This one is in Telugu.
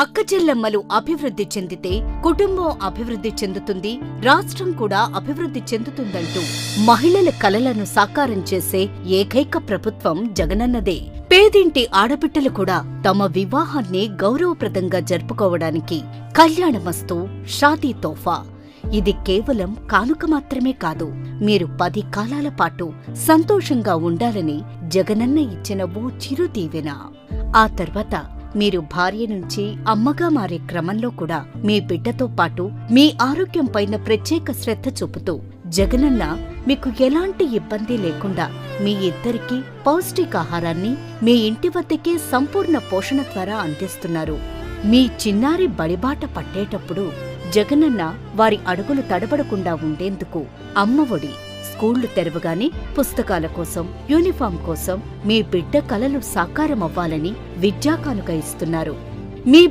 అక్కచెల్లెమ్మలు అభివృద్ధి చెందితే కుటుంబం అభివృద్ధి చెందుతుంది, రాష్ట్రం కూడా అభివృద్ధి చెందుతుందంటూ మహిళల కలలను సాకారం చేసే ఏకైక ప్రభుత్వం జగనన్నదే. పేదింటి ఆడబిడ్డలు కూడా తమ వివాహాన్ని గౌరవప్రదంగా జరుపుకోవడానికి కళ్యాణమస్తు, షాదీ తోఫా. ఇది కేవలం కానుక మాత్రమే కాదు, మీరు 10 కాలాల పాటు సంతోషంగా ఉండాలని జగనన్న ఇచ్చిన ఓ చిరుదీవెన. ఆ తర్వాత మీరు భార్య నుంచి అమ్మగా మారే క్రమంలో కూడా మీ బిడ్డతో పాటు మీ ఆరోగ్యం పైన ప్రత్యేక శ్రద్ధ చూపుతూ జగనన్న మీకు ఎలాంటి ఇబ్బంది లేకుండా మీ ఇద్దరికీ పౌష్టికాహారాన్ని మీ ఇంటి వద్దకే సంపూర్ణ పోషణ ద్వారా అందిస్తున్నారు. మీ చిన్నారి బడిబాట పట్టేటప్పుడు జగనన్న వారి అడుగులు తడబడకుండా ఉండేందుకు అమ్మఒడి, స్కూళ్లు తెరవగానే పుస్తకాల కోసం, యూనిఫామ్ కోసం మీ బిడ్డ కలలు సాకారమవ్వాలని విద్యాకానుక ఇస్తున్నారు.